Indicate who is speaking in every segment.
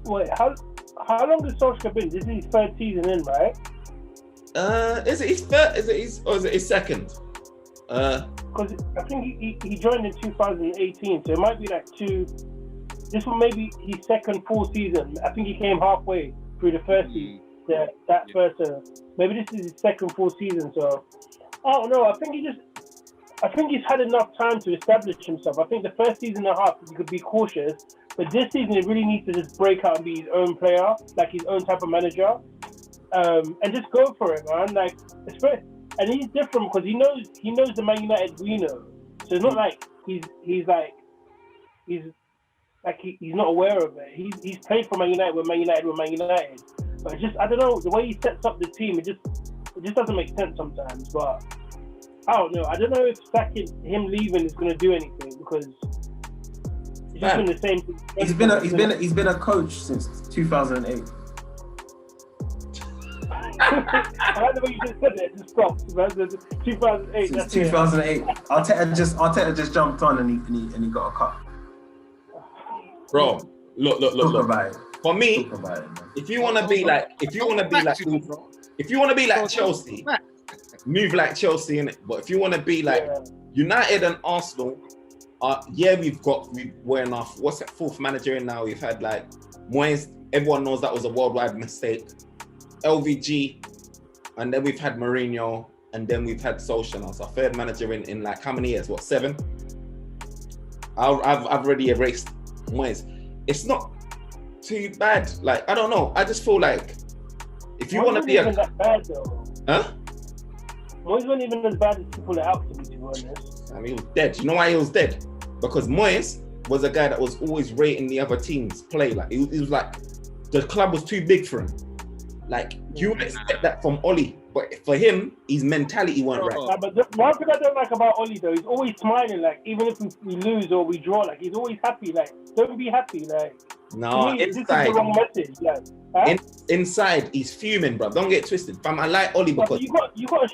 Speaker 1: Wait, how long has Solskjaer been? This is his third season in, right?
Speaker 2: Is it his third? Is it his second?
Speaker 1: Because I think he joined in 2018, so it might be like two. This one maybe his second full season. I think he came halfway through the first season. First. Maybe this is his second full season. So I don't know. I think he's had enough time to establish himself. I think the first season and a half he could be cautious, but this season he really needs to just break out and be his own player, like his own type of manager, and just go for it, man. Like, and he's different because he knows the Man United we know. So it's not like he's not aware of it. He's played for Man United when Man United. But it's just, I don't know, the way he sets up the team, it just doesn't make sense sometimes. But I don't know. I don't know if him leaving is going to do anything because he's just been the same thing.
Speaker 3: He's been a coach since 2008.
Speaker 1: I like the way you just said it. Just stopped. 2008.
Speaker 3: Since 2008. Arteta just jumped on and he got a cut.
Speaker 2: Bro, look.
Speaker 3: About it.
Speaker 2: For me, if you want to be like Chelsea, move like Chelsea in it. But if you want to be like United and Arsenal, we're in our fourth manager in now. We've had like Moyes. Everyone knows that was a worldwide mistake. LVG, and then we've had Mourinho, and then we've had Solskjaer. Now, so our third manager in like how many years? What, 7? I've already erased Moyes. It's not too bad. Like, I don't know. I just feel like if you want to be
Speaker 1: that bad though.
Speaker 2: Huh?
Speaker 1: Moyes wasn't even as bad as people are out to be honest.
Speaker 2: I mean, he was dead. You know why he was dead? Because Moyes was a guy that was always rating the other teams' play. Like, he was like, the club was too big for him. Like, you would expect that from Oli, but for him, his mentality weren't right.
Speaker 1: But one thing I don't like about Oli though, he's always smiling. Like, even if we lose or we draw, like, he's always happy. Like, don't be happy. Like,
Speaker 2: no,
Speaker 1: me, this is the wrong message. Like,
Speaker 2: inside, he's fuming, bro. Don't get twisted. Fam, I like Oli because
Speaker 1: you got to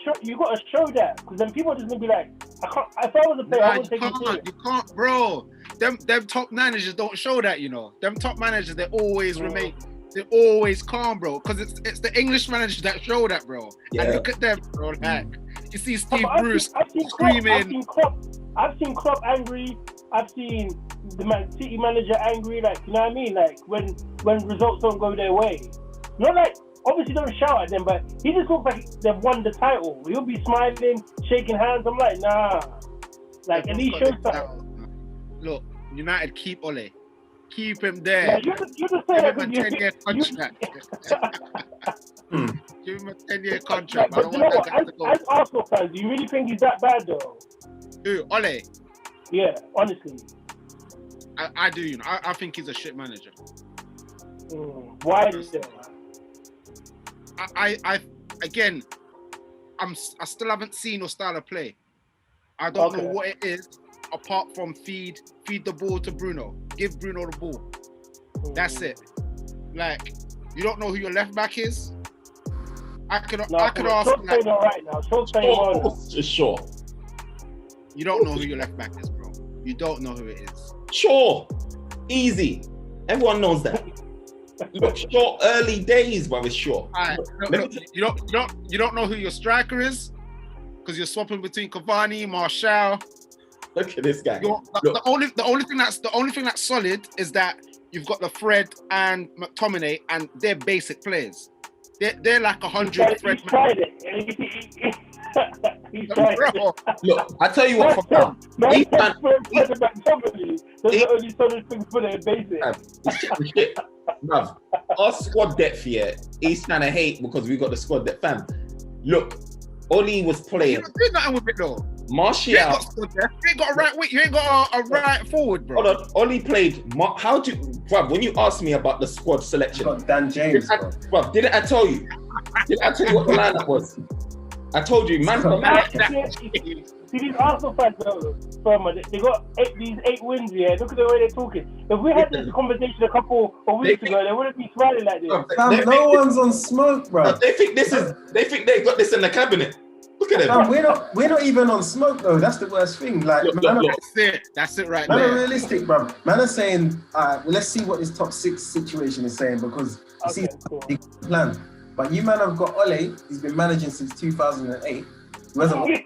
Speaker 1: show that, because then people are just gonna be like, I can't. If I was a player, I would take it.
Speaker 4: You can't, bro. Them top managers don't show that, you know. Them top managers, they always remain. They're always calm, bro, because it's the English managers that show that, bro.
Speaker 2: Yeah.
Speaker 4: And look at them, bro. Like, you see Steve Bruce
Speaker 1: screaming. I've seen Klopp angry. I've seen the Man City manager angry. Like, you know what I mean? Like, when results don't go their way. Not like, obviously don't shout at them, but he just looks like they've won the title. He'll be smiling, shaking hands. I'm like, nah. Like, and he shows that.
Speaker 4: Look, United keep Ole. Keep him there.
Speaker 1: Yeah, you just say that.
Speaker 4: Give him a 10-year contract. Give him a 10-year contract.
Speaker 1: But you know what? As Arsenal fans, do you really think he's that bad though?
Speaker 4: Who? Ole?
Speaker 1: Yeah, honestly.
Speaker 4: I do, you know. I think he's a shit manager.
Speaker 1: Why is that?
Speaker 4: I still haven't seen your style of play. I don't know what it is apart from feed the ball to Bruno. Give Bruno the ball. That's it. Like, you don't know who your left back is? I could ask. Like,
Speaker 1: right now.
Speaker 2: Sure.
Speaker 4: You don't know who your left back is, bro. You don't know who it is.
Speaker 2: Sure. Easy. Everyone knows that. Look, Shaw, early days, but it's Shaw.
Speaker 4: Right. Look, you don't know who your striker is because you're swapping between Cavani, Martial.
Speaker 2: Look at this guy.
Speaker 4: The only thing that's solid is that you've got the Fred and McTominay, and they're basic players. They're like 100 Fred.
Speaker 1: He's tried it. He's tried it.
Speaker 2: Look, I tell you what. Those are the
Speaker 1: only solid things for their basic.
Speaker 2: Shit. Bruv, our squad depth here, he's trying to hate because we got the squad depth, fam. Look, Oli was playing.
Speaker 4: You did nothing with it though.
Speaker 2: Martial.
Speaker 4: You ain't got a right wing. You ain't got a right forward, bro.
Speaker 2: Hold on. Oli played. Bruv, when you asked me about the squad selection,
Speaker 3: Dan James,
Speaker 2: didn't I tell you? Did I tell you what the lineup was? I told you, man.
Speaker 1: See these Arsenal fans, though, they got these 8 wins here. Look at the way they're talking. If we had this conversation a couple of weeks ago, they wouldn't be smiling like this.
Speaker 3: No one's on smoke, bro.
Speaker 2: They think they got this in the cabinet. Look at
Speaker 3: Man,
Speaker 2: him.
Speaker 3: we're not even on smoke though. That's the worst thing. Like,
Speaker 2: Look.
Speaker 4: That's it right
Speaker 3: man
Speaker 4: there.
Speaker 3: are realistic, bro. Man are saying, well, let's see what this top 6 situation is saying because you see the plan. But you man have got Ole. He's been managing since 2008. He wasn't,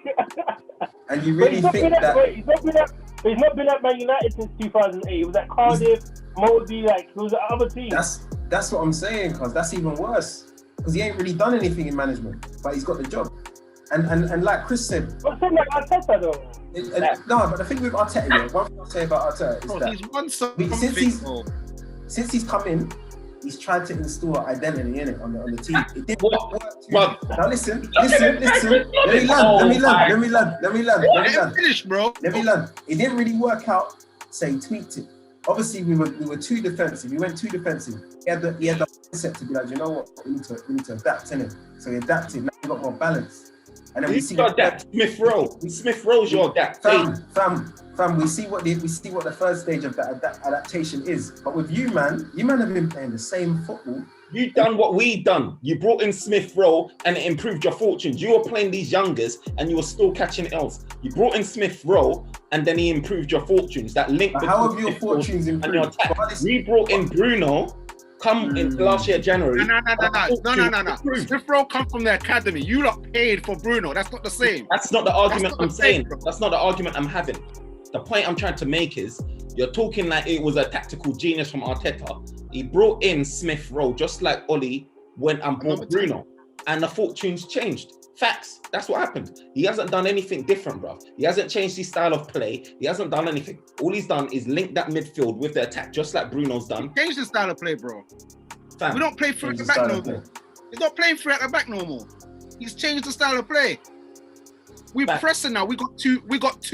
Speaker 3: and you really think that
Speaker 1: he's not been at Man United since 2008. He was at Cardiff, Moldy, like he was at other teams.
Speaker 3: That's what I'm saying, cause that's even worse. Because he ain't really done anything in management, but he's got the job. And like Chris said,
Speaker 1: but something like Arteta though.
Speaker 3: No, but the thing with Arteta, yeah, one thing I'll say about Arteta is that
Speaker 4: he's won something.
Speaker 3: Since he's come in, he's tried to install an identity in it on the team. It didn't work. Now listen. Let me land.
Speaker 4: Finish, bro.
Speaker 3: Let me land. It didn't really work out, so he tweaked it. Obviously, we were too defensive. We went too defensive. He had the mindset to be like, you know what, we need to adapt in it. So he adapted. Now we got more balance. And then we see
Speaker 2: that Smith Rowe. Smith Rowe's your adapt.
Speaker 3: Fam, we see what the first stage of that adaptation is. But with you man have been playing the same football.
Speaker 2: You done what we done. You brought in Smith Rowe and it improved your fortunes. You were playing these youngers and you were still catching L's. You brought in Smith Rowe and then he improved your fortunes. That link.
Speaker 3: How have your fortunes improved?
Speaker 2: And your attack. We brought in Bruno. In last year January.
Speaker 4: No. Smith Rowe come from the academy. You lot paid for Bruno. That's not the same.
Speaker 2: That's not the argument I'm saying. That's not the argument I'm having. The point I'm trying to make is you're talking like it was a tactical genius from Arteta. He brought in Smith Rowe just like Oli went and brought Bruno, and the fortunes changed. Facts. That's what happened. He hasn't done anything different, bro. He hasn't changed his style of play. He hasn't done anything. All he's done is link that midfield with the attack, just like Bruno's done.
Speaker 4: He changed the style of play, bro.
Speaker 2: Fam.
Speaker 4: We don't play through at the back no more. He's not playing through at the back no more. He's changed the style of play. We're pressing now. We got two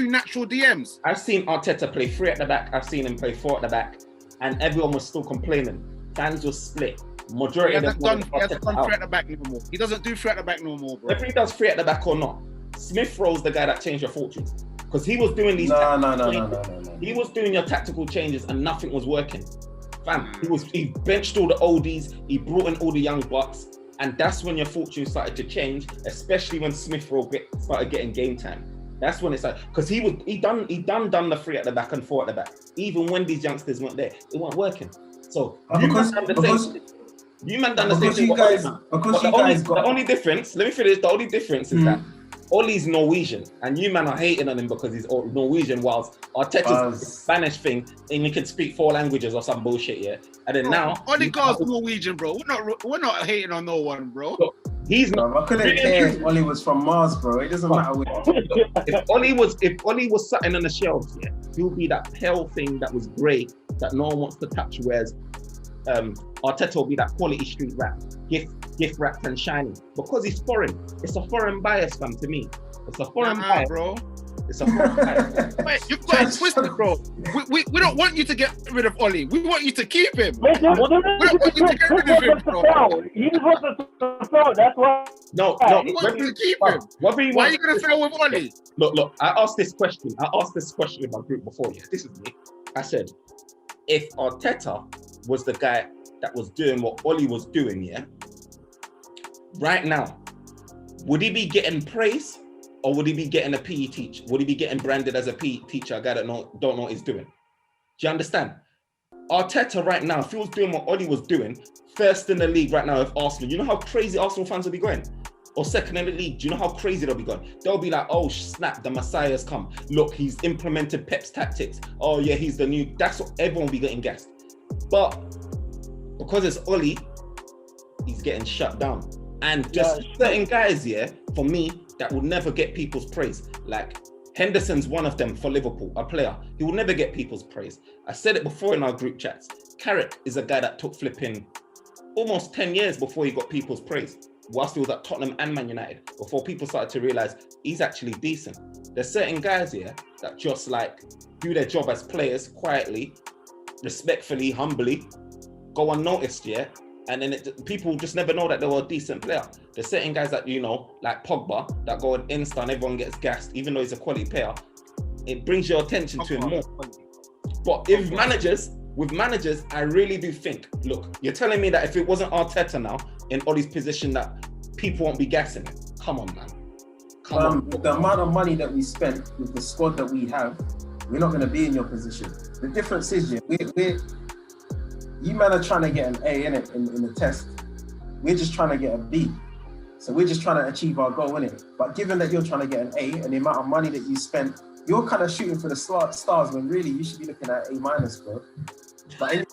Speaker 4: natural DMs.
Speaker 2: I've seen Arteta play 3 at the back. I've seen him play 4 at the back, and everyone was still complaining. Fans were split. Majority
Speaker 4: he hasn't done 3 at the back no more. He doesn't do 3 at the back no more, bro.
Speaker 2: Whether he does 3 at the back or not, Smith Rowe's the guy that changed your fortunes. Because he was doing these
Speaker 3: No.
Speaker 2: He was doing your tactical changes and nothing was working. Fam, he benched all the oldies, he brought in all the young bucks, and that's when your fortunes started to change, especially when Smith Rowe started getting game time. That's when it's like, because he done the 3 at the back and 4 at the back. Even when these youngsters weren't there, it wasn't working. So you man done the same thing. The only difference, let me finish. The only difference is that Ollie's Norwegian, and you man are hating on him because he's Norwegian, whilst Arteta's a Spanish thing, and he can speak 4 languages or some bullshit, yeah. And then now
Speaker 4: Ollie Carr's Norwegian, bro. We're not hating on no one, bro.
Speaker 2: So he's not.
Speaker 3: I couldn't care if Ollie was from Mars, bro. It doesn't matter.
Speaker 2: If Ollie was sitting on the shelves, yeah, he'll be that pale thing that was grey that no one wants to touch, whereas Arteta will be that quality street rap, gift wrapped and shiny, because he's foreign. It's a foreign bias, fam, to me. It's a foreign bias,
Speaker 4: bro.
Speaker 2: It's a foreign bias.
Speaker 4: Wait, you've got it twisted, bro. We don't want you to get rid of Ollie. We want you to keep him.
Speaker 1: We don't want you to get rid of him, bro. He wants to sell. That's why.
Speaker 2: No.
Speaker 4: We want you to keep him. Why are you going to fail with Ollie?
Speaker 2: Look. I asked this question in my group before. Yeah, this is me. I said, if Arteta was the guy that was doing what Ollie was doing, yeah, right now, would he be getting praise or would he be getting a PE teacher? Would he be getting branded as a PE teacher, a guy that don't know what he's doing? Do you understand? Arteta right now, if he was doing what Ollie was doing, first in the league right now with Arsenal, you know how crazy Arsenal fans will be going? Or second in the league, do you know how crazy they'll be going? They'll be like, oh snap, the Messiah's come. Look, he's implemented Pep's tactics. Oh yeah, he's the new, that's what everyone will be getting gassed. But because it's Ollie, he's getting shut down. And just certain guys, yeah, for me, that will never get people's praise. Like Henderson's one of them for Liverpool, a player. He will never get people's praise. I said it before in our group chats. Carrick is a guy that took flipping almost 10 years before he got people's praise, whilst he was at Tottenham and Man United, before people started to realise he's actually decent. There's certain guys here that just like do their job as players quietly, respectfully, humbly, go unnoticed, yeah? And then people just never know that they were a decent player. There's certain guys that, you know, like Pogba, that go on Insta and everyone gets gassed, even though he's a quality player. It brings your attention to him more. But with managers, I really do think, look, you're telling me that if it wasn't Arteta now, in Ollie's position, that people won't be gassing him. Come on, man.
Speaker 3: With the amount of money that we spent with the squad that we have, we're not going to be in your position. The difference is, you man are trying to get an A in the test. We're just trying to get a B. So we're just trying to achieve our goal, innit? But given that you're trying to get an A and the amount of money that you spent, you're kind of shooting for the stars when really you should be looking at A-, bro. But in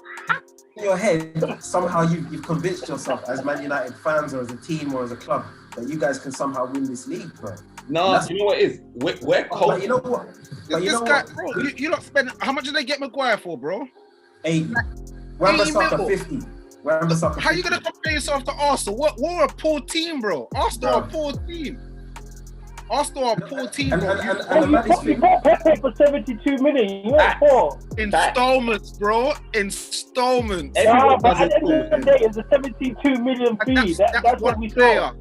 Speaker 3: your head, somehow you've convinced yourself as Man United fans or as a team or as a club that you guys can somehow win this league, bro.
Speaker 2: No, you know what it is? We're cold.
Speaker 3: But you know what? But
Speaker 4: this guy, bro, you not spend. How much did they get Maguire for, bro?
Speaker 3: 80. Wan-Bissaka 50.
Speaker 4: How you gonna compare yourself to Arsenal? We're a poor team, bro. Arsenal are a poor team. Arsenal are a poor team, bro.
Speaker 1: You bought Pepe for 72 million. You went for
Speaker 4: installments, bro. Installments.
Speaker 1: But at the end of the day, it's a 72 million fee. That's what we saw.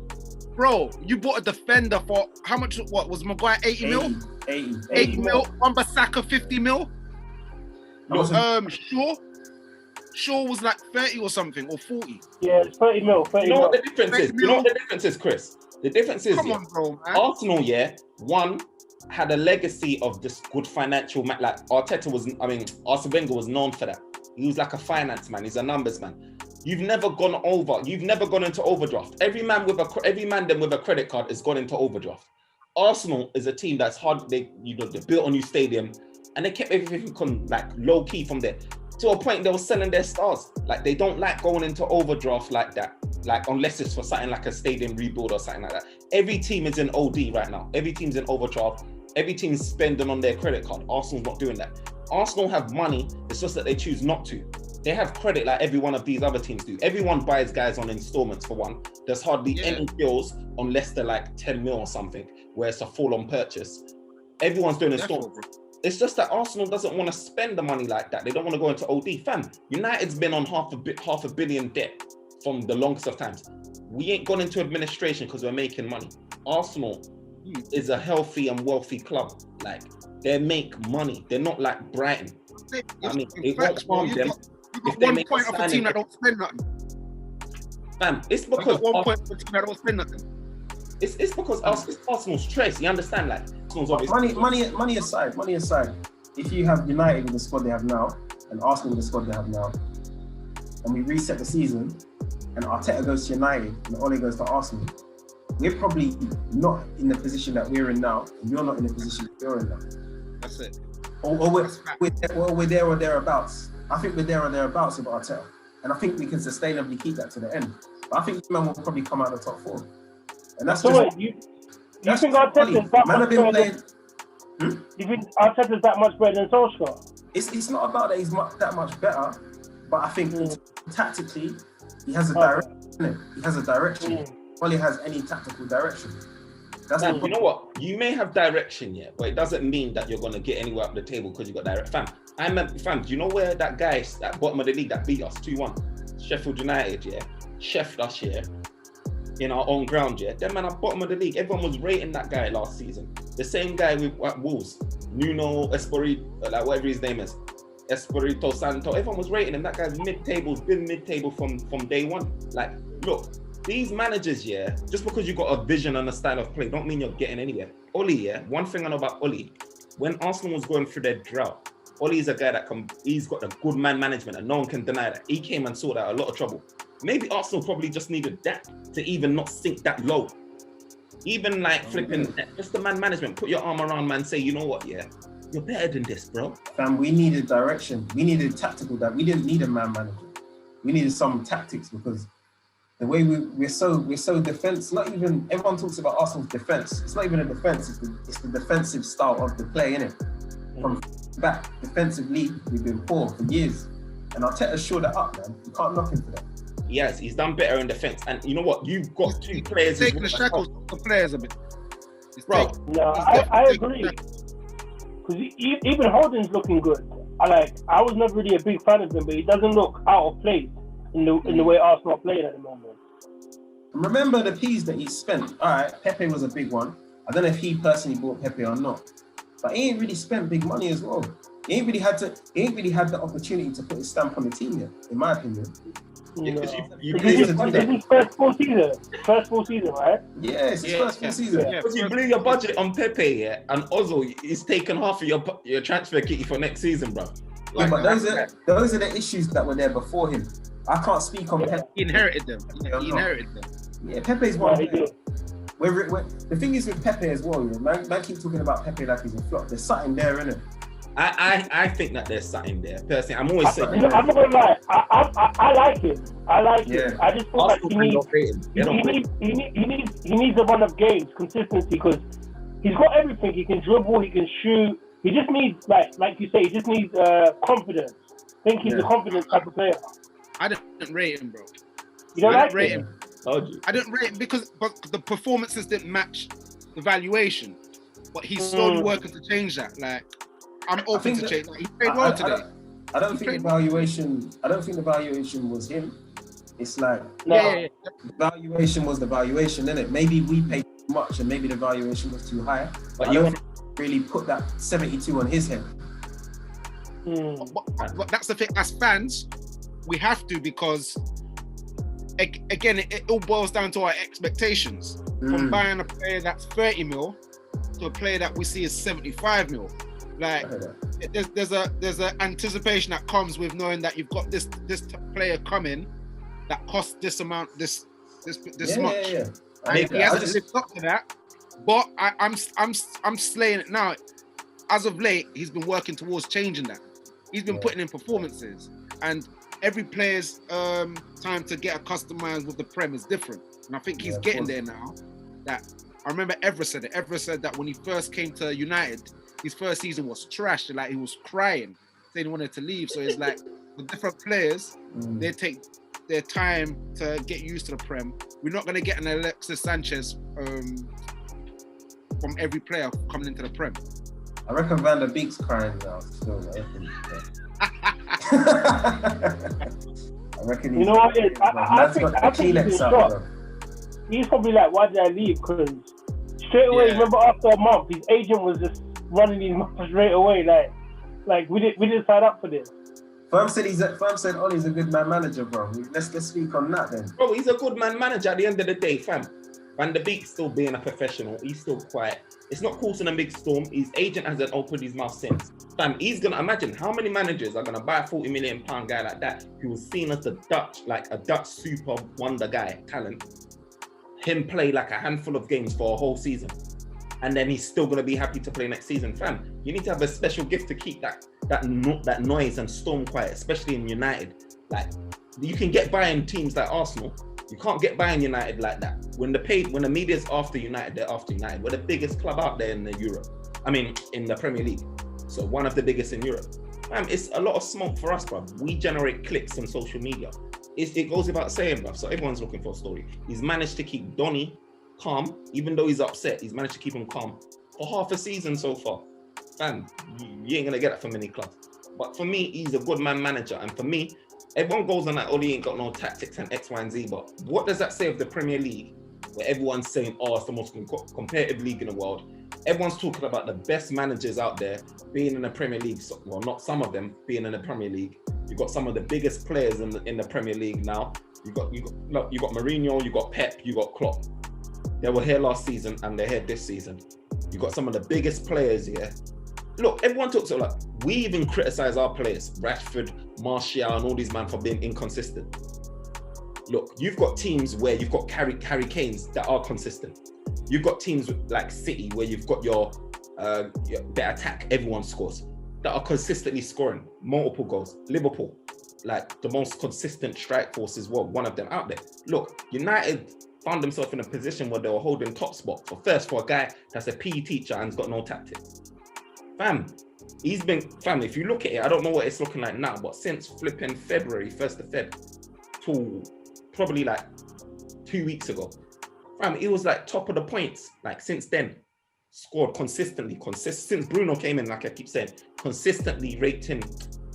Speaker 4: Bro, you bought a defender for how much? What was Maguire? 80 mil? 80 mil. Wan-Bissaka 50 mil. Shaw was like 30 or something, or 40.
Speaker 1: Yeah, it's 30 mil. 30
Speaker 2: you know what
Speaker 1: mil.
Speaker 2: the difference is? You know what the difference is, Chris? The difference is,
Speaker 4: come on, bro, man.
Speaker 2: Arsenal, one had a legacy of this good financial man. Like Arsene Wenger was known for that. He was like a finance man. He's a numbers man. You've never gone into overdraft. Every man with a credit card has gone into overdraft. Arsenal is a team that's hard. They built a new stadium, and they kept everything like low key from there. To a point, they were selling their stars. Like, they don't like going into overdraft like that. Like, unless it's for something like a stadium rebuild or something like that. Every team is in OD right now. Every team's in overdraft. Every team's spending on their credit card. Arsenal's not doing that. Arsenal have money. It's just that they choose not to. They have credit like every one of these other teams do. Everyone buys guys on installments for one. There's hardly any deals unless they're like 10 mil or something, where it's a full-on purchase. Everyone's doing installments. It's just that Arsenal doesn't want to spend the money like that. They don't want to go into OD. Fam, United's been on half a billion debt from the longest of times. We ain't gone into administration because we're making money. Arsenal is a healthy and wealthy club. Like, they make money. They're not like Brighton. I mean, it won't harm them.
Speaker 4: You got 1 point of a team that don't spend nothing.
Speaker 2: Fam, it's because
Speaker 4: 1 point of a team that don't spend nothing.
Speaker 2: It's because Arsenal's trace. You understand? Like,
Speaker 3: money aside. If you have United with the squad they have now, and Arsenal with the squad they have now, and we reset the season, and Arteta goes to United, and Ole goes to Arsenal, we're probably not in the position that we're in now, and you're not in the position that you're in now.
Speaker 4: That's it.
Speaker 3: Or we're there or thereabouts. I think we're there or thereabouts with Arteta, and I think we can sustainably keep that to the end. But I think man will probably come out of the top 4. And that's
Speaker 1: so
Speaker 3: just,
Speaker 1: you think Arteta is that much better than? You think Arteta is that much better than Solskjaer?
Speaker 3: It's not about that he's that much better, but I think tactically he has a direction. He has a direction. Ole has any tactical direction.
Speaker 2: You know what? You may have direction, but it doesn't mean that you're going to get anywhere up the table because you got direct. Fam, do you know where that guy at bottom of the league that beat us 2-1? Sheffield United, chefed us, in our own ground, Them man at bottom of the league. Everyone was rating that guy last season. The same guy with Wolves, Nuno Espirito, like whatever his name is, Espirito Santo. Everyone was rating him. That guy's mid-table, been mid-table from day one. Like, look, these managers, just because you got a vision and a style of play, don't mean you're getting anywhere. Ole, one thing I know about Ole, when Arsenal was going through their drought, Ole is a guy he's got a good man management, and no one can deny that. He came and sorted out a lot of trouble. Maybe Arsenal probably just needed that to even not sink that low. Even like flipping, just the man management, put your arm around man, say, you know what, you're better than this, bro.
Speaker 3: Fam, we needed direction. We needed tactical that we didn't need a man manager. We needed some tactics because the way we're so defense. Not even everyone talks about Arsenal's defense. It's not even a defense. It's the defensive style of the play, innit? From back defensively, we've been poor for years, and Arteta showed that up, man. You can't knock him for that.
Speaker 2: Yes, he's done better in defense, and you know what? You've got two players.
Speaker 4: Taking the shackles off the players a bit,
Speaker 1: bro. I agree. Because even Holding's looking good. I was never really a big fan of him, but he doesn't look out of place in the way Arsenal are playing at the moment.
Speaker 3: Remember the P's that he spent. All right, Pepe was a big one. I don't know if he personally bought Pepe or not, but he ain't really spent big money as well. He ain't really had the opportunity to put his stamp on the team yet, in my opinion.
Speaker 2: Because you
Speaker 1: This
Speaker 2: blew your
Speaker 1: is
Speaker 2: budget.
Speaker 1: his first full season. First full season, right?
Speaker 3: Yeah, it's his first full season.
Speaker 4: Yeah.
Speaker 2: Because you blew your budget on Pepe, yeah, and Ozil is taking half of your transfer kitty for next season, bro.
Speaker 3: Yeah, but those are the issues that were there before him. I can't speak on Pepe.
Speaker 4: He inherited them. He inherited them.
Speaker 3: Yeah, Pepe's one.
Speaker 1: He did.
Speaker 3: The thing is with Pepe as well, man keep talking about Pepe like he's a flop. There's something there, isn't it?
Speaker 2: I think that there's something there. Personally, I'm always saying.
Speaker 1: I'm not gonna lie. I like him. I like him. I just feel like he needs a run of games, consistency, because he's got everything. He can dribble, he can shoot. He just needs, like you say, he just needs confidence. I think he's a confident type of player.
Speaker 4: I didn't rate him, bro.
Speaker 1: You don't like him?
Speaker 4: I didn't rate him because the performances didn't match the valuation. But he's slowly working to change that. Like, I'm open to change. Like, he played well today.
Speaker 3: I don't think the valuation was him. It's like
Speaker 4: the
Speaker 3: valuation was the valuation, innit? Maybe we paid too much and maybe the valuation was too high. But you don't really put that 72 on his head.
Speaker 4: But that's the thing. As fans, we have to, because again, it all boils down to our expectations. From buying a player that's 30 mil to a player that we see as 75 mil. Like, there's a anticipation that comes with knowing that you've got this player coming that costs this amount, this much. Yeah. He hasn't lived up to that, but I'm slaying it now. As of late, he's been working towards changing that. He's been putting in performances, and every player's time to get accustomed with the Prem is different. And I think he's getting there now. That I remember Evra said it. Evra said that when he first came to United, his first season was trash. Like, he was crying, saying he wanted to leave. So it's like, the different players, they take their time to get used to the Prem. We're not going to get an Alexis Sanchez from every player coming into the Prem.
Speaker 3: I reckon Van der Beek's crying now. Still, I reckon he's...
Speaker 1: You know what it is? I think he's shocked. He's probably like, why did I leave? Because straight away, remember, after a month, his agent was just running his mouth straight away. Like we didn't sign up for this.
Speaker 3: Firm said Ollie's a good man manager, bro. Let's speak on that then.
Speaker 2: Bro, he's a good man manager at the end of the day, fam. Van der Beek's still being a professional. He's still quiet. It's not causing a big storm. His agent hasn't opened his mouth since. Fam, he's gonna imagine how many managers are gonna buy a £40 million guy like that, who was seen as a Dutch super wonder guy, talent. Him play like a handful of games for a whole season, and then he's still gonna be happy to play next season. Fam, you need to have a special gift to keep that noise and storm quiet, especially in United. Like, you can get by in teams like Arsenal. You can't get by in United like that. When the media's after United, they're after United. We're the biggest club out there in the in the Premier League. So one of the biggest in Europe. Fam, it's a lot of smoke for us, bro. We generate clicks on social media. It goes without saying, bro. So everyone's looking for a story. He's managed to keep Donny calm, even though he's upset. He's managed to keep him calm for half a season so far. Fam, you ain't gonna get that from many clubs. But for me, he's a good man manager. And for me, everyone goes on that, Ollie ain't got no tactics and X, Y, and Z. But what does that say of the Premier League, where everyone's saying, oh, it's the most competitive league in the world? Everyone's talking about the best managers out there being in the Premier League. Well, not some of them being in the Premier League. You've got some of the biggest players in the Premier League now. You got Mourinho, you got Pep, you got Klopp. They were here last season and they're here this season. You got some of the biggest players here. Look, everyone talks about, like, we even criticize our players, Rashford, Martial, and all these men for being inconsistent. Look, you've got teams where you've got Harry Kanes that are consistent. You've got teams like City where you've got your their attack, everyone scores, that are consistently scoring multiple goals. Liverpool, like the most consistent strike force as well, one of them out there. Look, United found themselves in a position where they were holding top spot for a guy that's a PE teacher and's got no tactics. Fam, if you look at it, I don't know what it's looking like now, but since flipping February, 1st of Feb, to probably like 2 weeks ago, fam, it was like top of the points. Like, since then, scored consistently, since Bruno came in, like I keep saying, consistently rating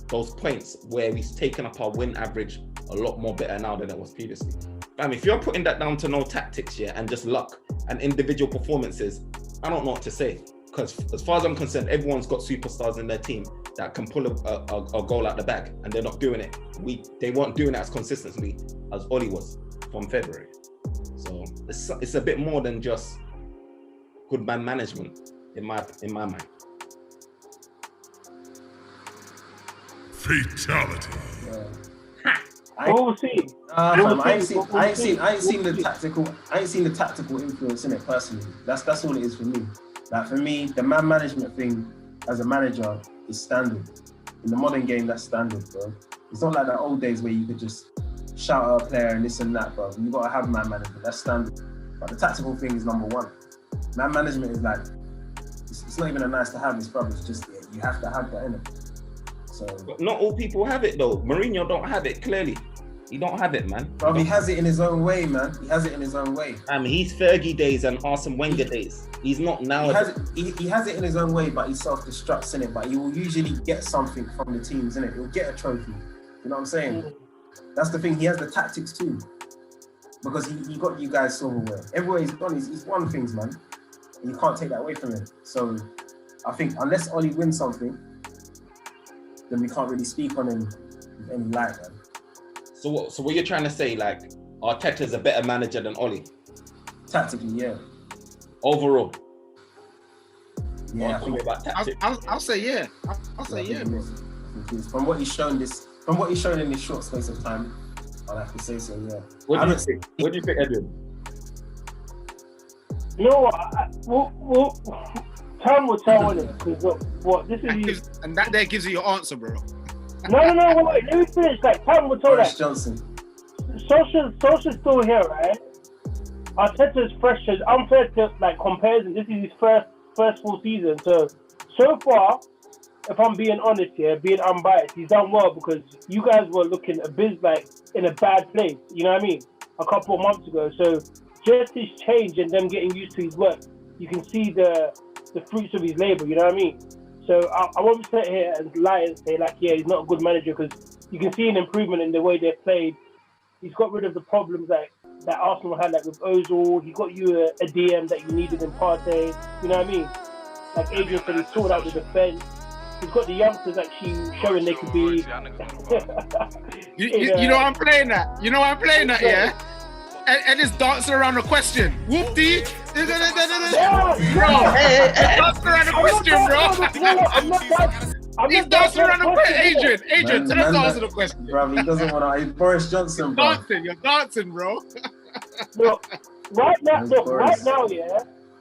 Speaker 2: those points where he's taken up our win average a lot more better now than it was previously. Fam, if you're putting that down to no tactics, and just luck and individual performances, I don't know what to say. Because as far as I'm concerned, everyone's got superstars in their team that can pull a goal out the bag, and they're not doing it. They weren't doing it as consistently as Oli was from February. So it's a bit more than just good man management in my mind.
Speaker 5: Fatality.
Speaker 1: We'll see.
Speaker 3: I ain't seen the tactical influence in it personally. That's all it is for me. Like for me, the man management thing as a manager is standard. In the modern game, that's standard, bro. It's not like the old days where you could just shout at a player and this and that, bro. You gotta have man management. That's standard. But the tactical thing is number one. Man management is like it's not even a nice to have. It's probably just you have to have that in it. So,
Speaker 2: but not all people have it though. Mourinho don't have it, clearly. He don't have it, man.
Speaker 3: Bro, he has it in his own way, man. He has it in his own way.
Speaker 2: He's Fergie days and Arsene Wenger days. He's not now.
Speaker 3: He has it in his own way, but he self-destructs in it. But he will usually get something from the teams, innit? He'll get a trophy. You know what I'm saying? That's the thing. He has the tactics too. Because he got you guys silverware. Everywhere he's gone, he's won things, man. And you can't take that away from him. So I think unless Oli wins something, then we can't really speak on him with any light, man.
Speaker 2: So what you're trying to say, like, Arteta's a better manager than Oli?
Speaker 3: Tactically, yeah.
Speaker 2: Overall?
Speaker 3: Yeah, I think
Speaker 2: about tactics.
Speaker 4: I'll say yeah. I'll say yeah, bro.
Speaker 3: From what he's shown in this short space of time, I'll have to say so, yeah.
Speaker 2: What do you think, Edwin?
Speaker 1: You know what? Time will tell on it. Because this is
Speaker 4: and that there gives you your answer, bro.
Speaker 1: No, wait, let me finish. Like, time will tell
Speaker 3: Boris
Speaker 1: that.
Speaker 3: Johnson.
Speaker 1: Solskjaer's still here, right? Arteta's fresh. It's unfair to like compare him. This is his first full season. So far, if I'm being honest here, being unbiased, he's done well because you guys were looking a bit like in a bad place. You know what I mean? A couple of months ago. So just his change and them getting used to his work, you can see the fruits of his labor. You know what I mean? So I won't sit here and lie and say like, yeah, he's not a good manager because you can see an improvement in the way they've played. He's got rid of the problems that Arsenal had, like with Ozil. He got you a DM that you needed in Partey. You know what I mean? Like Adrian said, he's sorted out the defense. He's got the youngsters actually showing they could be.
Speaker 4: You know I'm playing that. You know I'm playing that, yeah. And it's dancing around the question. Whoop-dee. Bro, dancing around the question, bro. He's dancing around the question. Adrian, tell us to answer the question.
Speaker 3: Bro, he doesn't want to. He's Boris Johnson, bro.
Speaker 4: You're dancing, bro.
Speaker 1: Look, right now, yeah,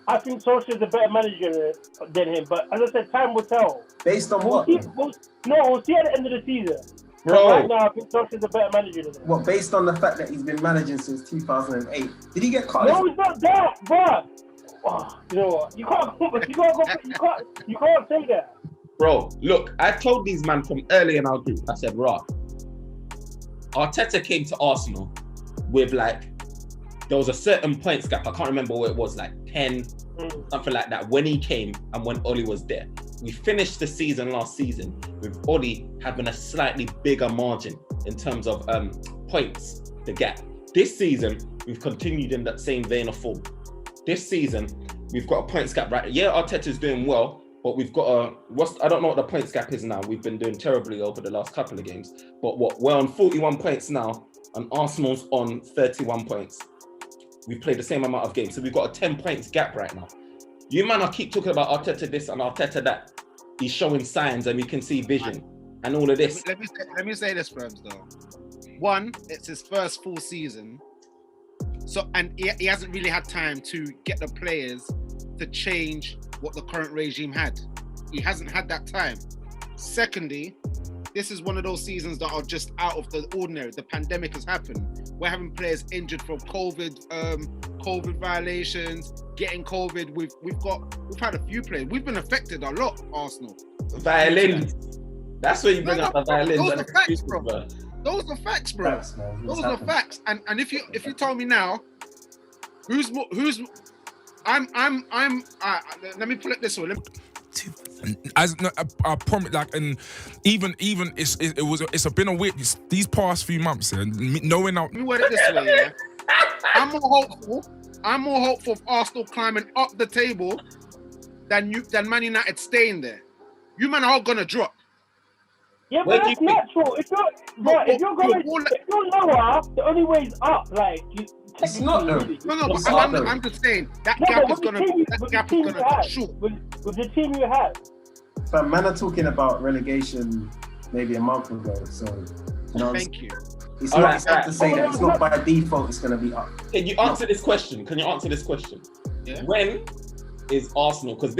Speaker 1: I think Solskjaer's a better manager than him. But as I said, time will tell.
Speaker 3: Based on what?
Speaker 1: We'll see at the end of the season.
Speaker 2: Bro.
Speaker 1: Right now, I think Solskjaer's a better manager than him.
Speaker 3: What, based on the fact that he's been managing since 2008? Did he get caught?
Speaker 1: No, it's not that, bro. Oh, you know what? You can't say that.
Speaker 2: Bro, look, I told these man from early in our group, I said, Arteta came to Arsenal with like, there was a certain points gap. I can't remember what it was, like 10, something like that, when he came and when Oli was there. We finished the season last season with Oli having a slightly bigger margin in terms of points, the gap. This season, we've continued in that same vein of form. This season, we've got a points gap, right? Yeah, Arteta's doing well, but we've got I don't know what the points gap is now. We've been doing terribly over the last couple of games. But we're on 41 points now, and Arsenal's on 31 points. We've played the same amount of games. So we've got a 10 points gap right now. You man, I keep talking about Arteta this and Arteta that. He's showing signs and we can see vision and all of this.
Speaker 4: Let me say this, Firms, though. One, it's his first full season. So, and he hasn't really had time to get the players to change what the current regime had. He hasn't had that time. Secondly, this is one of those seasons that are just out of the ordinary. The pandemic has happened. We're having players injured from COVID violations, getting COVID. We've had a few players. We've been affected a lot, Arsenal.
Speaker 2: Violins. That's where you bring up the violins.
Speaker 4: Those are facts, bro. Those are facts, bro. Those are facts. And if you tell me now, who's let me put it this way.
Speaker 5: I promise, like, and even it's been a week these past few months, and knowing
Speaker 4: Let me word it this way, yeah. I'm more hopeful of Arsenal climbing up the table than Man United staying there. You man are all gonna drop.
Speaker 1: Yeah, but that's natural. If you're lower, the only way is up. Like
Speaker 3: it's not though.
Speaker 4: No, but I'm just saying that gap is gonna cut short.
Speaker 1: With the team you have.
Speaker 3: So man are talking about relegation maybe a month ago. So
Speaker 4: thank you.
Speaker 3: It's not to say that it's not by default it's gonna be up.
Speaker 2: Can you answer this question?
Speaker 4: Yeah.
Speaker 2: When is Arsenal? Because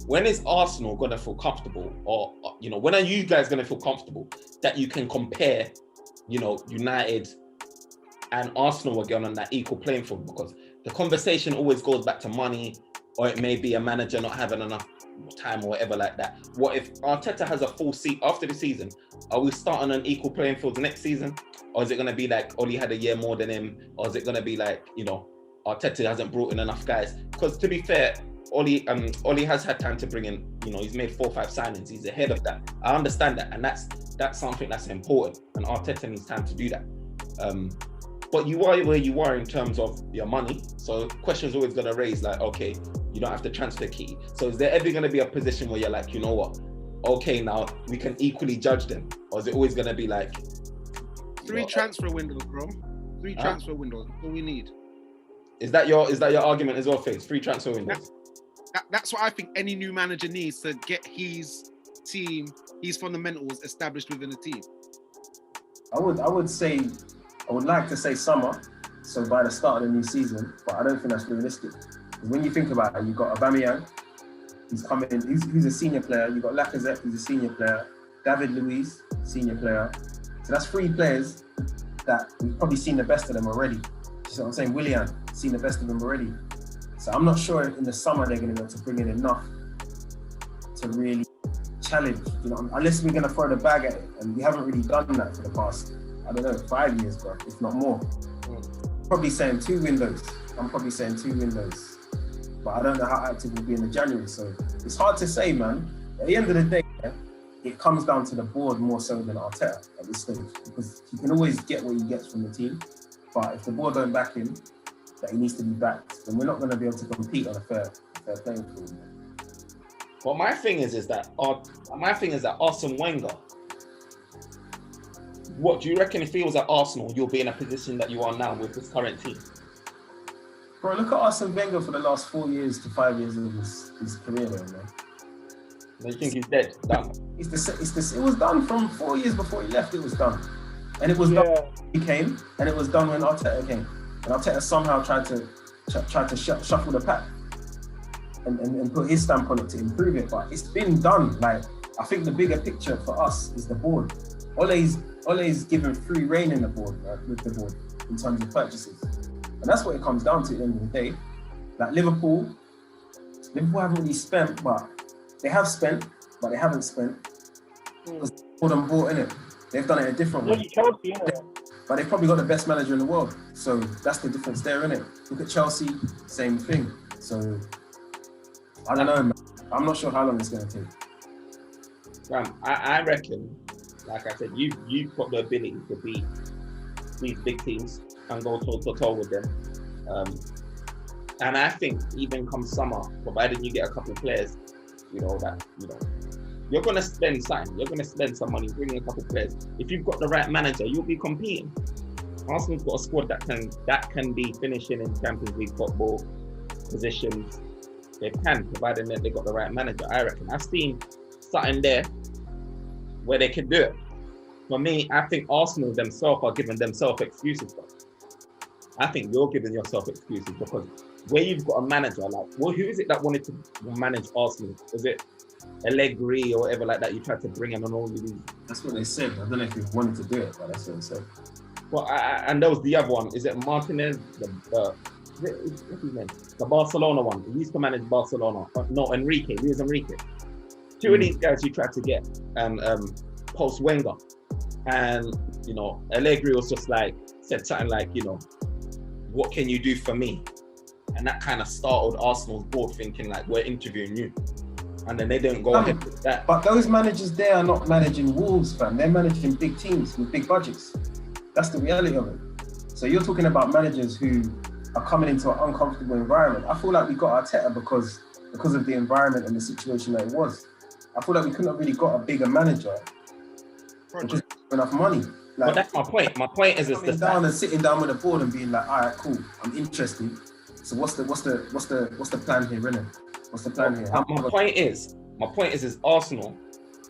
Speaker 2: when is Arsenal gonna feel comfortable, or when are you guys gonna feel comfortable that you can compare, United and Arsenal again on that equal playing field? Because the conversation always goes back to money, or it may be a manager not having enough time or whatever like that. What if Arteta has a full seat after the season? Are we starting on equal playing fields next season? Or is it going to be like Oli had a year more than him? Or is it going to be like, Arteta hasn't brought in enough guys? Because to be fair, Oli has had time to bring in, he's made 4 or 5 signings. He's ahead of that. I understand that. And that's something that's important. And Arteta needs time to do that. But you are where you are in terms of your money. So questions always going to raise like, okay, you don't have the transfer key. So is there ever going to be a position where you're like, you know what? Okay, now we can equally judge them. Or is it always going to be like...
Speaker 4: 3 transfer windows, bro. 3 transfer windows. That's all we need.
Speaker 2: Is that your argument as well, Faith? 3 transfer windows?
Speaker 4: That's what I think any new manager needs to get his team, his fundamentals established within the team.
Speaker 3: I would like to say summer, so by the start of the new season, but I don't think that's realistic. Because when you think about it, you've got Aubameyang, who's coming in, who's a senior player. You've got Lacazette, who's a senior player. David Luiz, senior player. So that's 3 players that we've probably seen the best of them already. You see what I'm saying? Willian, seen the best of them already. So I'm not sure in the summer they're going to be able to bring in enough to really challenge, unless we're going to throw the bag at it. And we haven't really done that for the past, 5 years, bro, if not more. Probably saying 2 windows. I'm probably saying 2 windows. But I don't know how active we'll be in the January. So it's hard to say, man. At the end of the day, it comes down to the board more so than Arteta at this stage. Because he can always get what he gets from the team. But if the board don't back him, that he needs to be backed, then we're not going to be able to compete on a fair playing field.
Speaker 2: Well, my thing is that Arsene Wenger, what do you reckon if he was at Arsenal, you'll be in a position that you are now with this current team?
Speaker 3: Bro, look at Arsene Wenger for the last 4 years to 5 years of his career, though, man.
Speaker 2: You think he's dead? Done?
Speaker 3: It was done from 4 years before he left. It was done, and it was done when he came, and it was done when Arteta came. And Arteta somehow tried to shuffle the pack and put his stamp on it to improve it. But it's been done. Like, I think the bigger picture for us is the board. Ole's given free rein in the board, with the board in terms of purchases. And that's what it comes down to at the end of the day. Like Liverpool haven't really spent, but they have spent, but they haven't spent. Because they bought in it. They've done it a different way.
Speaker 1: Chelsea,
Speaker 3: But they've probably got the best manager in the world. So that's the difference there, innit? Look at Chelsea, same thing. So I don't know, man. I'm not sure how long it's going to take.
Speaker 2: I reckon, like I said, you've got the ability to beat these big teams and go toe-to-toe with them. And I think even come summer, provided you get a couple of players, you're going to spend something. You're going to spend some money bringing a couple of players. If you've got the right manager, you'll be competing. Arsenal's got a squad that can be finishing in Champions League football positions. They can, provided that they've got the right manager, I reckon. I've seen something there where they can do it. For me, I think Arsenal themselves are giving themselves excuses. I think you're giving yourself excuses because where you've got a manager, who is it that wanted to manage Arsenal? Was it Allegri or whatever like that? You tried to bring in on all of these.
Speaker 3: That's what they said. I don't know if you wanted to do it, but that's what they said.
Speaker 2: Well, and there was the other one. Is it Martinez? What's his name? The Barcelona one. He used to manage Barcelona. No, Enrique. He was Enrique. Two of these guys you tried to get post Wenger, and Allegri was just said something like, what can you do for me? And that kind of startled Arsenal's board thinking we're interviewing you. And then they didn't go ahead with that.
Speaker 3: But those managers there are not managing Wolves, fam. They're managing big teams with big budgets. That's the reality of it. So you're talking about managers who are coming into an uncomfortable environment. I feel like we got Arteta because of the environment and the situation that it was. I feel like we couldn't have really got a bigger manager Because enough money.
Speaker 2: But that's my point. My point is
Speaker 3: sitting down with the board and being like, all right, cool, I'm interested. So what's the plan here, really? What's the plan here?
Speaker 2: My point is Arsenal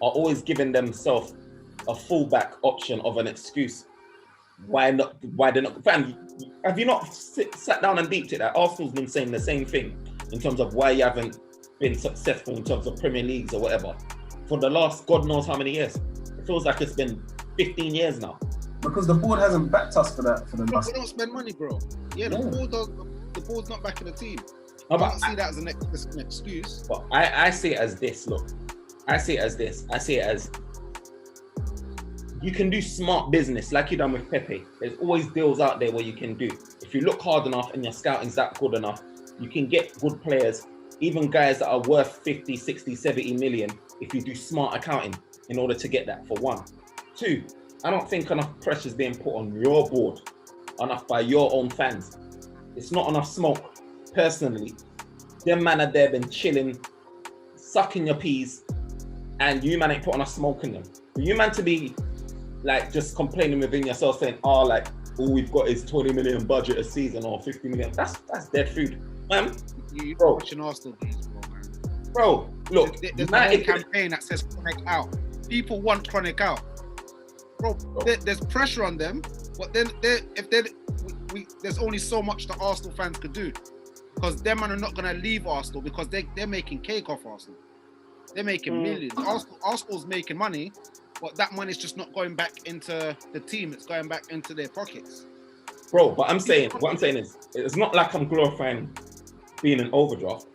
Speaker 2: are always giving themselves a fallback option of an excuse. Why they're not? Fam, have you not sat down and deeped it? That Arsenal's been saying the same thing in terms of why you haven't been successful in terms of Premier Leagues or whatever for the last God knows how many years. It feels like it's been 15 years now.
Speaker 3: Because the board hasn't backed us for that. We
Speaker 4: don't spend money, bro. The board's not backing the team.
Speaker 2: No,
Speaker 4: I don't see that as an excuse.
Speaker 2: But I see it as this. Look, I see it as you can do smart business like you done with Pepe. There's always deals out there where you can do. If you look hard enough and your scouting's that good enough, you can get good players, even guys that are worth 50, 60, 70 million if you do smart accounting in order to get that, for one. Two, I don't think enough pressure is being put on your board, enough by your own fans. It's not enough smoke. Personally, them man are there been chilling, sucking your peas, and you man ain't putting enough smoke in them. For you man to be like just complaining within yourself saying, all we've got is 20 million budget a season or 50 million. That's dead food.
Speaker 4: You're watching Arsenal games, man.
Speaker 2: Bro, look,
Speaker 4: there's a campaign that says chronic out. People want chronic out. Bro. There's pressure on them, but then there's only so much that Arsenal fans could do. Because them man are not going to leave Arsenal because they're making cake off Arsenal. They're making millions. Arsenal's making money, but that money's just not going back into the team. It's going back into their pockets.
Speaker 2: Bro, but what I'm saying is, it's not like I'm glorifying being an overdraft.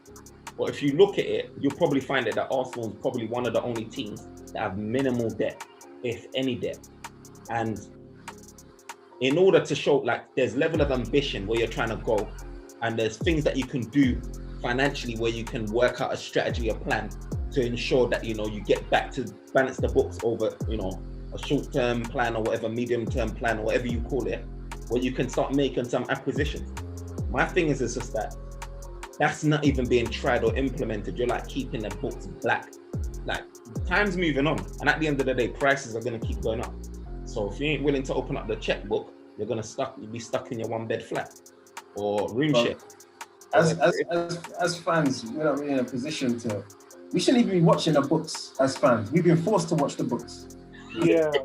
Speaker 2: But if you look at it, you'll probably find that Arsenal is probably one of the only teams that have minimal debt, if any debt. And in order to show, like, there's level of ambition where you're trying to go, and there's things that you can do financially where you can work out a strategy, a plan to ensure that, you get back to balance the books over, a short-term plan or whatever, medium-term plan or whatever you call it, where you can start making some acquisitions. My thing is, it's just that that's not even being tried or implemented. You're like keeping the books black. Like, time's moving on, and at the end of the day, prices are going to keep going up. So if you ain't willing to open up the checkbook, you'll be stuck in your one-bed flat or room share.
Speaker 3: As fans, we're not really in a position to. We shouldn't even be watching the books as fans. We've been forced to watch the books.
Speaker 1: Yeah.
Speaker 3: Do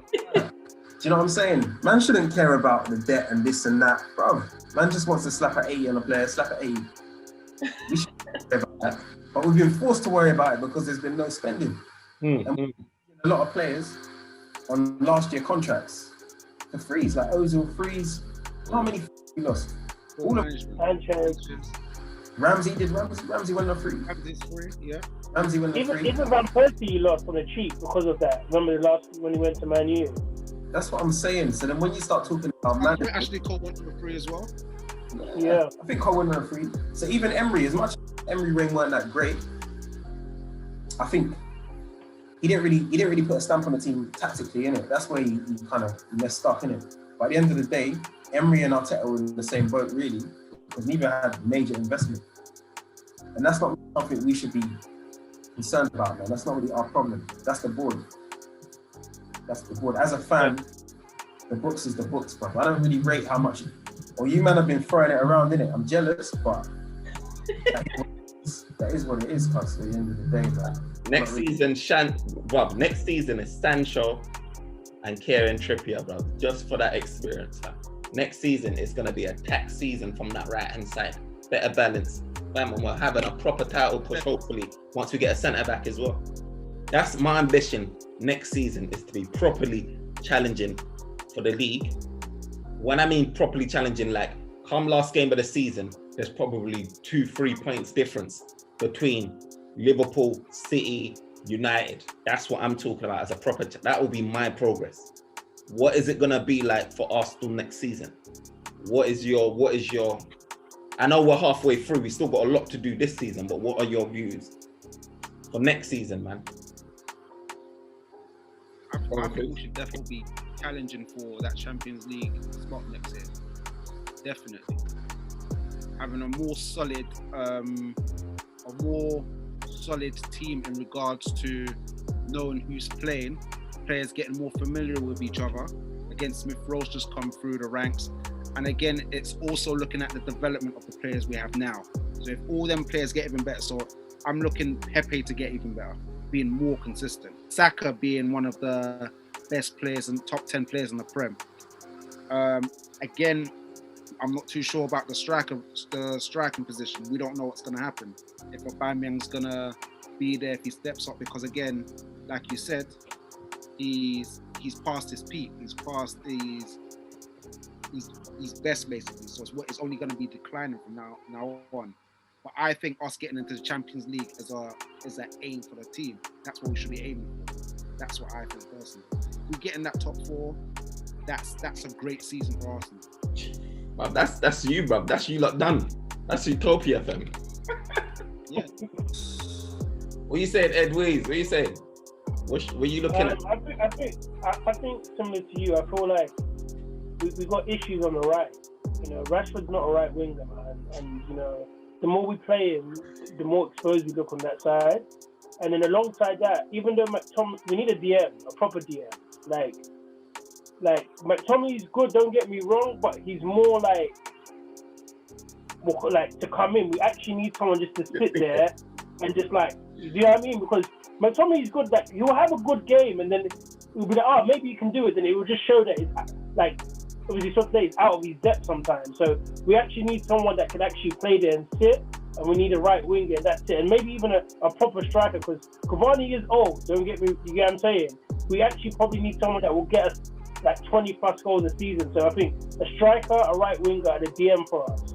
Speaker 3: you know what I'm saying? Man shouldn't care about the debt and this and that, bro. Man just wants to slap an 80 on a player, slap an 80. We shouldn't care about that. But we've been forced to worry about it because there's been no spending. And a lot of players on last year contracts to freeze, like Ozil freeze. How many we lost? All of
Speaker 1: Sanchez.
Speaker 3: Ramsey went on free.
Speaker 4: Ramsey's free, yeah.
Speaker 3: Ramsey went on free.
Speaker 1: Even Van Persie you lost on the cheap because of that. Remember the last when he went to Man U?
Speaker 3: That's what I'm saying. So then when you start talking about
Speaker 4: Man, Ashley Cole went on free as well.
Speaker 1: Yeah.
Speaker 3: I think Cole went on free. So even Emery, as much as Emery reign weren't that great, I think he didn't really put a stamp on the team tactically, innit? That's where he kind of messed up, innit? But at the end of the day, Emery and Arteta were in the same boat, really, because neither had major investment. And that's not something we should be concerned about, man. That's not really our problem. That's the board. As a fan, the books is the books, bro. I don't really rate how much. Or you man have been throwing it around, innit? I'm jealous, but that is what it is, cuz at the end of the day, man.
Speaker 2: Next season is Sancho and Kieran Trippier, bro. Just for that experience, man. Next season is going to be a tax season from that right-hand side. Better balance. Man, we're having a proper title push, hopefully, once we get a centre-back as well. That's my ambition next season, is to be properly challenging for the league. When I mean properly challenging, like, come last game of the season, there's probably 2-3 points difference between Liverpool, City, United. That's what I'm talking about as a proper. That will be my progress. What is it gonna be like for Arsenal next season? What is your? I know we're halfway through. We still got a lot to do this season, but what are your views for next season, man?
Speaker 4: I think we should definitely be challenging for that Champions League spot next year. Definitely having a more solid team in regards to knowing who's playing players getting more familiar with each other. Again, Smith Rowe's just come through the ranks. And again, it's also looking at the development of the players we have now. So if all them players get even better, so I'm looking Pepe to get even better, being more consistent. Saka being one of the best players and top 10 players in the Prem. Again, I'm not too sure about the striking position. We don't know what's going to happen. If Aubameyang's going to be there, if he steps up, because again, like you said, he's past his peak. He's past his best, basically. So it's only going to be declining from now on. But I think us getting into the Champions League is an aim for the team. That's what we should be aiming for. That's what I think personally. If we get in that top 4, that's a great season for Arsenal.
Speaker 2: Well, that's you, bruv. That's you lot done. That's Utopia, fam.
Speaker 4: Yeah.
Speaker 2: What you saying, Ed Wees? What you saying? What were you looking at?
Speaker 1: I think similar to you. I feel like we've got issues on the right. You know, Rashford's not a right winger, man. And you know, the more we play him, the more exposed we look on that side. And then alongside that, even though McTominay, we need a DM, a proper DM. Like McTominay's good, don't get me wrong, but he's more like to come in. We actually need someone just to sit there and just like, you know what I mean? Because McTominay's good, that he'll have a good game and then we'll be like, oh, maybe you can do it. Then it will just show that it's like, obviously Sunday is out of his depth sometimes. So we actually need someone that can actually play there and sit. And we need a right winger, and that's it. And maybe even a proper striker, because Cavani is old, don't get me, you get what I'm saying? We actually probably need someone that will get us like 20 plus goals a season. So I think a striker, a right winger, and a DM for us.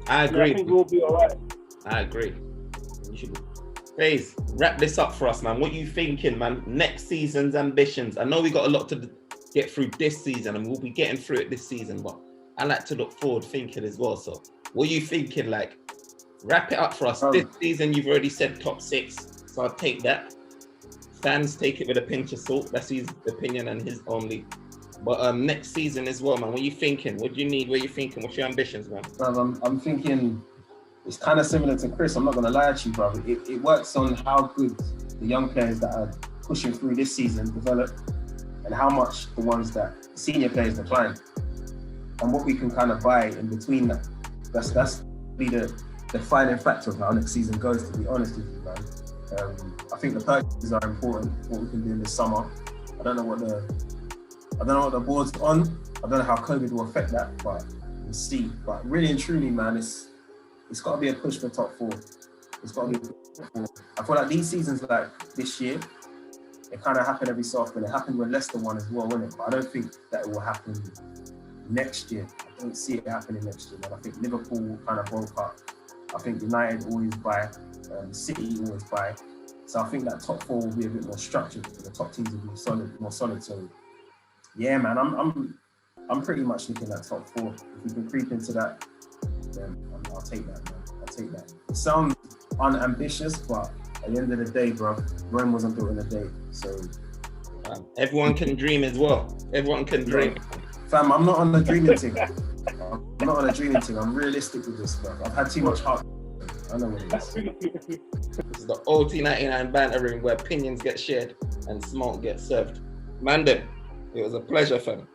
Speaker 2: I agree.
Speaker 1: I think we'll be all right.
Speaker 2: I agree. You should Faze, wrap this up for us, man. What you thinking, man? Next season's ambitions. I know we got a lot to get through this season, and we'll be getting through it this season, but I like to look forward thinking as well. So what are you thinking? Like, wrap it up for us. This season, you've already said top 6, so I'll take that. Fans take it with a pinch of salt. That's his opinion and his only. But next season as well, man. What are you thinking? What do you need? What are you thinking? What's your ambitions, man?
Speaker 3: I'm thinking it's kind of similar to Chris. I'm not going to lie to you, brother. It works on how good the young players that are pushing through this season develop and how much the ones that senior players decline and what we can kind of buy in between that. That's be the defining factor of how next season goes, to be honest with you, man. I think the purchases are important, what we can do in this summer. I don't know what the board's on. I don't know how COVID will affect that, but we'll see. But really and truly, man, it's got to be a push for top 4. It's got to be a push for top 4. I feel like these seasons like this year, it kind of happened every so often. It happened with Leicester one as well, wasn't it? But I don't think that it will happen next year. I don't see it happening next year, man. I think Liverpool kind of broke up. I think United always buy, City always buy. So I think that top 4 will be a bit more structured. The top teams will be more solid. So yeah, man, I'm pretty much looking at top 4. If we can creep into that, then I'll take that, man. I'll take that. It sounds unambitious, but at the end of the day, bro, Rome wasn't built in a day. So
Speaker 2: everyone can dream as well. Everyone can dream.
Speaker 3: Fam, I'm not on the dreaming thing. I'm not on a dreaming thing. I'm realistic with this, bro. I've had too much heart. I know what it is.
Speaker 2: This is the OT'99 Banter Room where opinions get shared and smoke gets served. Mandem, it was a pleasure, fam.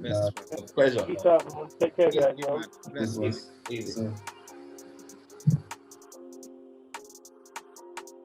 Speaker 4: Yes,
Speaker 2: A pleasure.
Speaker 1: Peace out, man. Take care, guys.
Speaker 2: Easy.